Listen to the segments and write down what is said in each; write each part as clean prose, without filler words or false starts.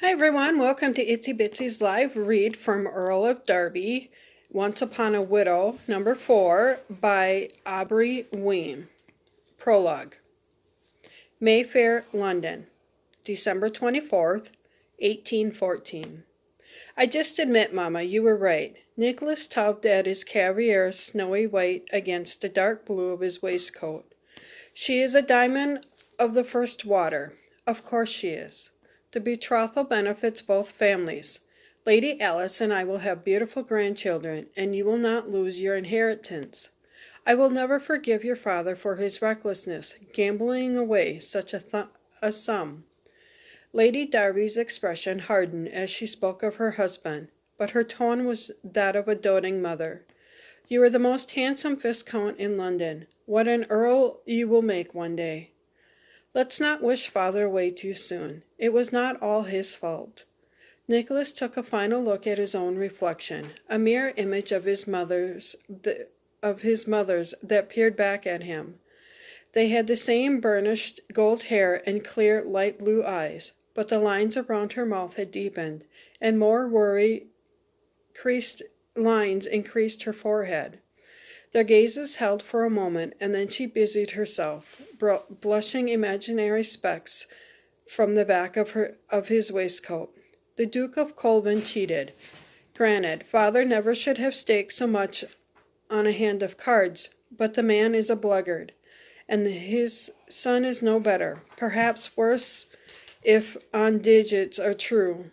Hi everyone, welcome to Itsy Bitsy's live read from Earl of Darby, Once Upon a Widow, number 4, by Aubrey Wynne. Prologue. Mayfair, London, December 24th, 1814. I just admit, Mama, you were right. Nicholas tugged at his caviar snowy white against the dark blue of his waistcoat. She is a diamond of the first water. Of course she is. The betrothal benefits both families. Lady Alice and I will have beautiful grandchildren, and you will not lose your inheritance. I will never forgive your father for his recklessness, gambling away such a sum. Lady Darby's expression hardened as she spoke of her husband, but her tone was that of a doting mother. You are the most handsome viscount in London. What an earl you will make one day. Let's not wish father away too soon. It was not all his fault. Nicholas took a final look at his own reflection, a mirror image of his mother's that peered back at him. They had the same burnished gold hair and clear light blue eyes, but the lines around her mouth had deepened, and more lines increased her forehead. Their gazes held for a moment, and then she busied herself, blushing imaginary specks from the back of his waistcoat. The Duke of Colvin cheated. Granted, father never should have staked so much on a hand of cards, but the man is a blackguard, and his son is no better, perhaps worse if on digits are true.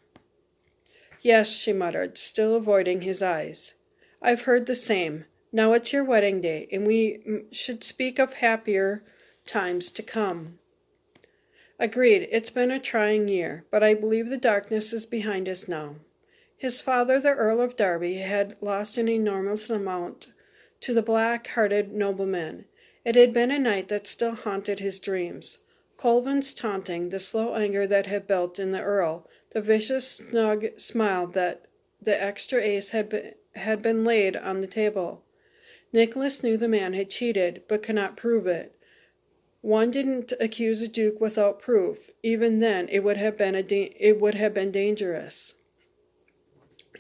Yes, she muttered, still avoiding his eyes. I've heard the same. Now it's your wedding day, and we should speak of happier times to come. Agreed, it's been a trying year, but I believe the darkness is behind us now. His father, the Earl of Darby, had lost an enormous amount to the black-hearted nobleman. It had been a night that still haunted his dreams. Colvin's taunting, the slow anger that had built in the Earl, the vicious, snug smile that the extra ace had been laid on the table. Nicholas knew the man had cheated, but could not prove it. One didn't accuse a duke without proof. Even then, it would have been dangerous.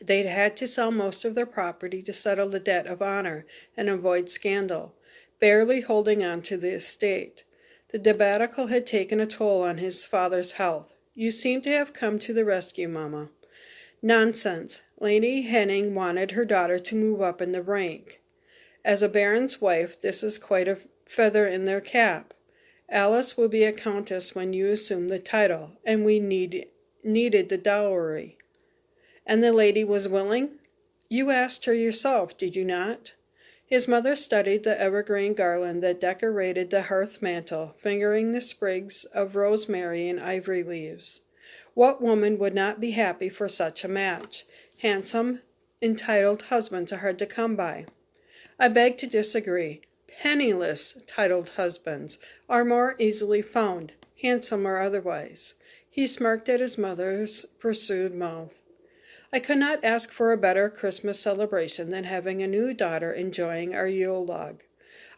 They'd had to sell most of their property to settle the debt of honor and avoid scandal, barely holding on to the estate. The debacle had taken a toll on his father's health. You seem to have come to the rescue, Mamma. Nonsense. Lady Henning wanted her daughter to move up in the rank. As a baron's wife, this is quite a feather in their cap. Alice will be a countess when you assume the title, and we needed the dowry. And the lady was willing? You asked her yourself, did you not? His mother studied the evergreen garland that decorated the hearth mantel, fingering the sprigs of rosemary and ivory leaves. What woman would not be happy for such a match? Handsome, entitled husbands are hard to come by. I beg to disagree. Penniless titled husbands are more easily found, handsome or otherwise. He smirked at his mother's pursued mouth. I could not ask for a better Christmas celebration than having a new daughter enjoying our Yule log.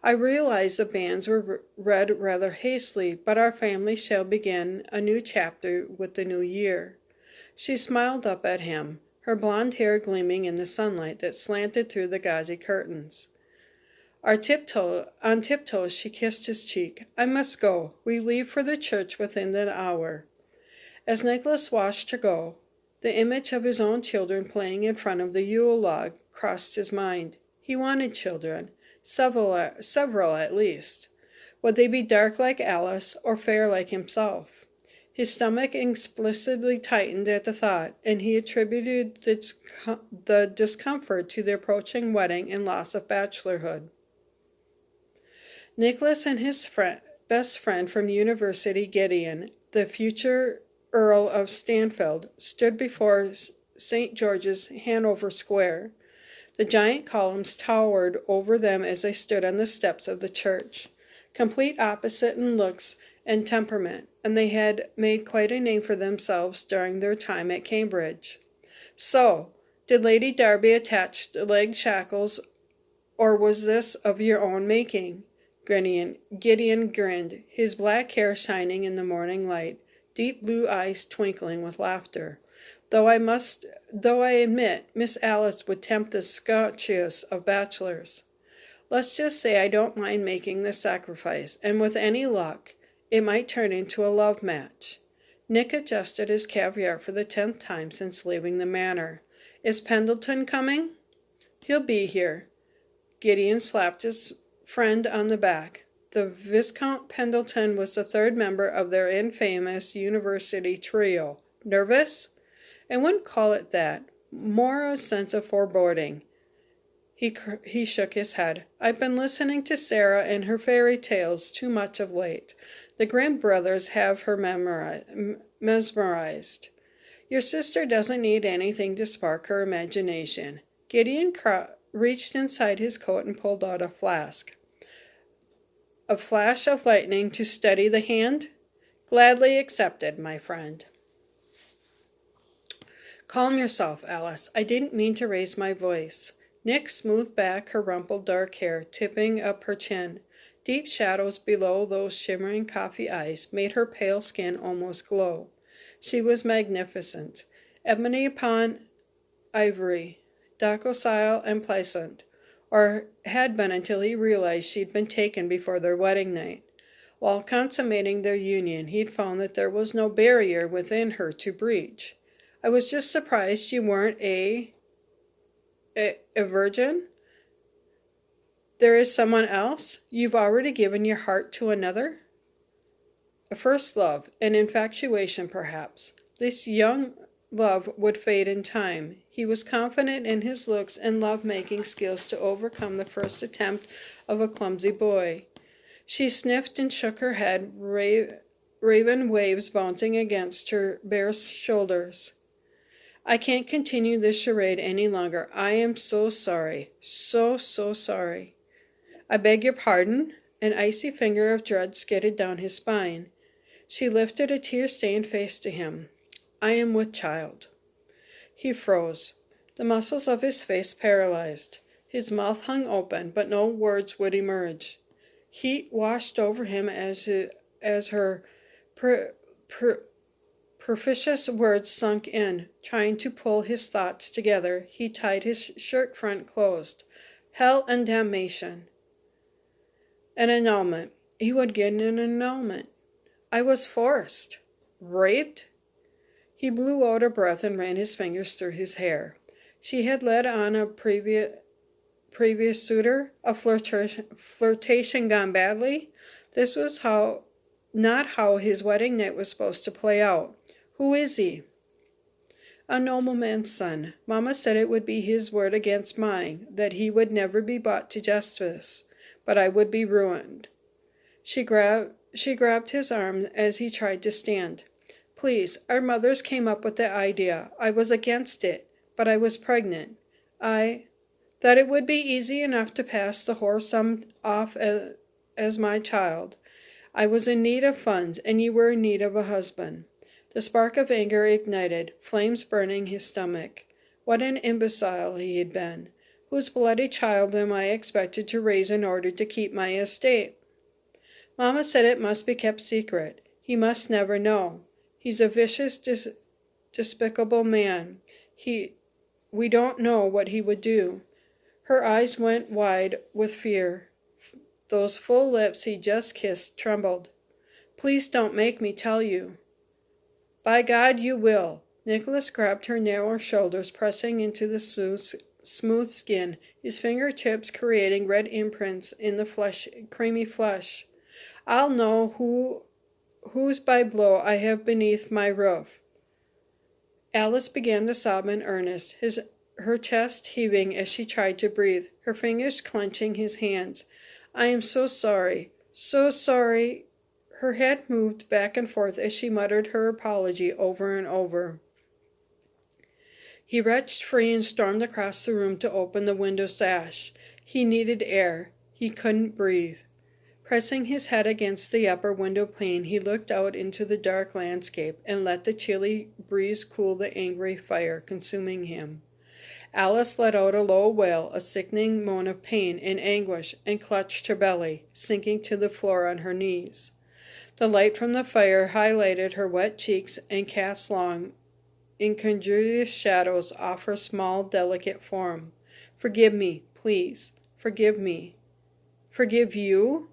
I realize the banns were read rather hastily, but our family shall begin a new chapter with the new year. She smiled up at him, her blonde hair gleaming in the sunlight that slanted through the gauzy curtains. On tiptoes, she kissed his cheek. I must go. We leave for the church within an hour. As Nicholas watched her go, the image of his own children playing in front of the Yule log crossed his mind. He wanted children, several at least. Would they be dark like Alice or fair like himself? His stomach explicitly tightened at the thought, and he attributed the discomfort to the approaching wedding and loss of bachelorhood. Nicholas and his best friend from university, Gideon, the future Earl of Stanfield, stood before St. George's, Hanover Square. The giant columns towered over them as they stood on the steps of the church, complete opposite in looks and temperament, and they had made quite a name for themselves during their time at Cambridge. So, did Lady Darby attach the leg shackles, or was this of your own making? Gideon grinned, his black hair shining in the morning light. deep blue eyes twinkling with laughter. Though I admit Miss Alice would tempt the scotchiest of bachelors. Let's just say I don't mind making the sacrifice, and with any luck, it might turn into a love match. Nick adjusted his caviar for the 10th time since leaving the manor. Is Pendleton coming? He'll be here. Gideon slapped his friend on the back. The Viscount Pendleton was the third member of their infamous university trio. Nervous? I wouldn't call it that. More a sense of foreboding. He shook his head. I've been listening to Sarah and her fairy tales too much of late. The Grimm brothers have her mesmerized. Your sister doesn't need anything to spark her imagination. Gideon reached inside his coat and pulled out a flask. A flash of lightning to steady the hand? Gladly accepted, my friend. Calm yourself, Alice. I didn't mean to raise my voice. Nick smoothed back her rumpled dark hair, tipping up her chin. Deep shadows below those shimmering coffee eyes made her pale skin almost glow. She was magnificent, ebony upon ivory, docile and pleasant, or had been until he realized she'd been taken before their wedding night. While consummating their union, he'd found that there was no barrier within her to breach. I was just surprised you weren't a virgin. There is someone else? You've already given your heart to another? A first love, an infatuation perhaps. This young love would fade in time. He was confident in his looks and love-making skills to overcome the first attempt of a clumsy boy. She sniffed and shook her head, raven waves bouncing against her bare shoulders. I can't continue this charade any longer. I am so sorry. So sorry. I beg your pardon? An icy finger of dread skidded down his spine. She lifted a tear-stained face to him. I am with child. He froze. The muscles of his face paralyzed. His mouth hung open, but no words would emerge. Heat washed over him as her Propitious words sunk in. Trying to pull his thoughts together, he tied his shirt front closed. Hell and damnation. An annulment. He would get an annulment. I was forced. Raped? He blew out a breath and ran his fingers through his hair. She had led on a previous suitor, a flirtation gone badly. This was not how his wedding night was supposed to play out. Who is he? A nobleman's son. Mamma said it would be his word against mine, that he would never be brought to justice, but I would be ruined. She grabbed his arm as he tried to stand. Please, our mothers came up with the idea. I was against it, but I was pregnant. That it would be easy enough to pass the whoresome off as my child. I was in need of funds, and you were in need of a husband. The spark of anger ignited, flames burning his stomach. What an imbecile he had been. Whose bloody child am I expected to raise in order to keep my estate? Mamma said it must be kept secret. He must never know. He's a vicious, despicable man. We don't know what he would do. Her eyes went wide with fear. Those full lips he just kissed trembled. Please don't make me tell you. By God, you will. Nicholas grabbed her narrow shoulders, pressing into the smooth skin, his fingertips creating red imprints in the creamy flesh. I'll know whose by blow I have beneath my roof. Alice began to sob in earnest, her chest heaving as she tried to breathe, her fingers clenching his hands. I am so sorry, so sorry. Her head moved back and forth as she muttered her apology over and over. He wrenched free and stormed across the room to open the window sash. He needed air. He couldn't breathe. Pressing his head against the upper window pane, he looked out into the dark landscape and let the chilly breeze cool the angry fire consuming him. Alice let out a low wail, a sickening moan of pain and anguish, and clutched her belly, sinking to the floor on her knees. The light from the fire highlighted her wet cheeks and cast long, incongruous shadows off her small, delicate form. "Forgive me, please. Forgive me." "Forgive you?"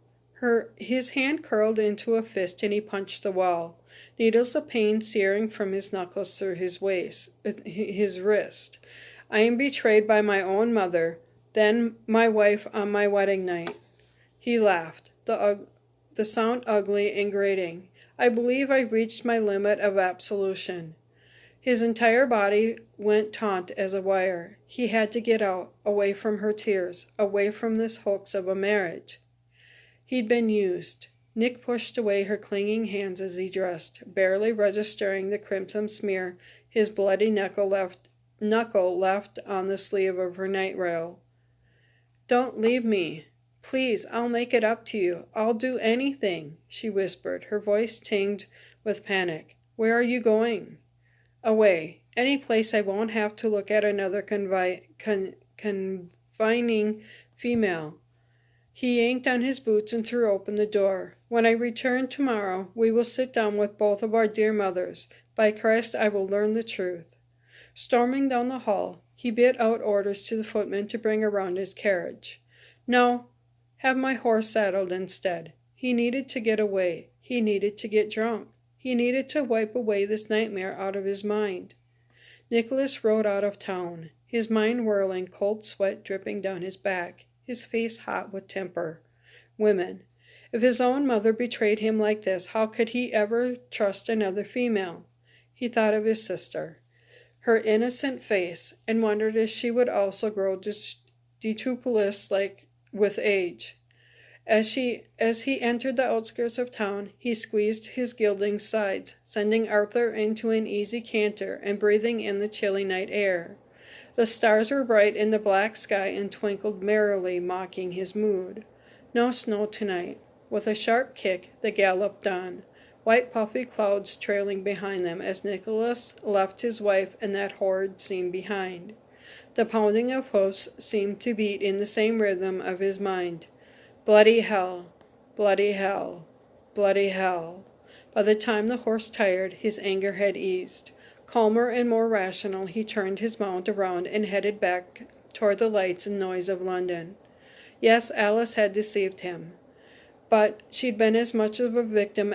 His hand curled into a fist and he punched the wall, needles of pain searing from his knuckles through his wrist. "I am betrayed by my own mother, then my wife on my wedding night." He laughed, the sound ugly and grating. "I believe I reached my limit of absolution." His entire body went taut as a wire. He had to get out, away from her tears, away from this hoax of a marriage. He'd been used. Nick pushed away her clinging hands as he dressed, barely registering the crimson smear his bloody knuckle left on the sleeve of her night rail. "Don't leave me. Please, I'll make it up to you. I'll do anything," she whispered, her voice tinged with panic. "Where are you going?" "Away. Any place I won't have to look at another confining female." He yanked on his boots and threw open the door. "When I return tomorrow, we will sit down with both of our dear mothers. By Christ, I will learn the truth." Storming down the hall, he bit out orders to the footman to bring around his carriage. "No, have my horse saddled instead." He needed to get away. He needed to get drunk. He needed to wipe away this nightmare out of his mind. Nicholas rode out of town, his mind whirling, cold sweat dripping down his back, his face hot with temper. Women. If his own mother betrayed him like this, how could he ever trust another female? He thought of his sister, her innocent face, and wondered if she would also grow detupulous like with age. As he entered the outskirts of town, he squeezed his gelding's sides, sending Arthur into an easy canter and breathing in the chilly night air. The stars were bright in the black sky and twinkled merrily, mocking his mood. No snow tonight. With a sharp kick, they galloped on, white puffy clouds trailing behind them as Nicholas left his wife and that horrid scene behind. The pounding of hoofs seemed to beat in the same rhythm of his mind. Bloody hell, bloody hell, bloody hell. By the time the horse tired, his anger had eased. Calmer and more rational, he turned his mount around and headed back toward the lights and noise of London. Yes, Alice had deceived him, but she'd been as much of a victim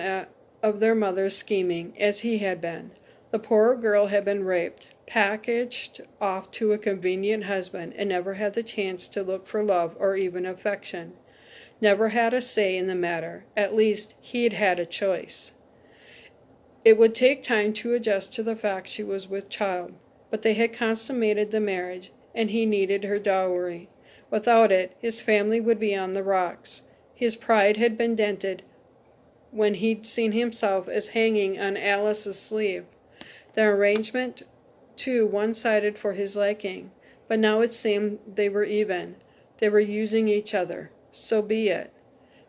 of their mother's scheming as he had been. The poor girl had been raped, packaged off to a convenient husband, and never had the chance to look for love or even affection. Never had a say in the matter. At least, he'd had a choice. It would take time to adjust to the fact she was with child, but they had consummated the marriage, and he needed her dowry. Without it, his family would be on the rocks. His pride had been dented when he'd seen himself as hanging on Alice's sleeve. The arrangement, too, one-sided for his liking, but now it seemed they were even. They were using each other. So be it.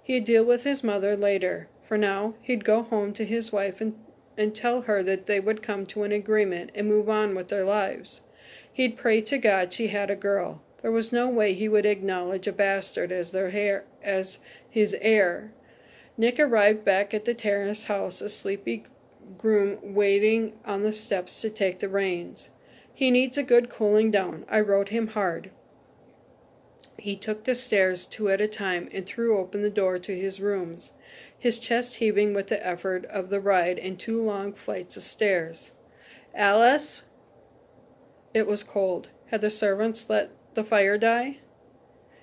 He'd deal with his mother later. For now, he'd go home to his wife and tell her that they would come to an agreement and move on with their lives. He'd pray to God she had a girl. There was no way he would acknowledge a bastard as his heir. Nick arrived back at the terrace house, a sleepy groom waiting on the steps to take the reins. "He needs a good cooling down. I rode him hard." He took the stairs 2 at a time and threw open the door to his rooms, his chest heaving with the effort of the ride and 2 long flights of stairs. "Alice?" It was cold. Had the servants let the fire die?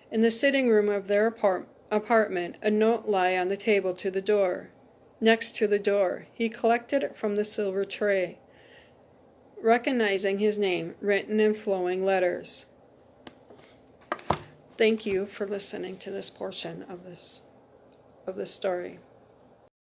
In the sitting room of their apartment, a note lay on the table to the door. Next to the door, he collected it from the silver tray, recognizing his name written in flowing letters. Thank you for listening to this portion of this story.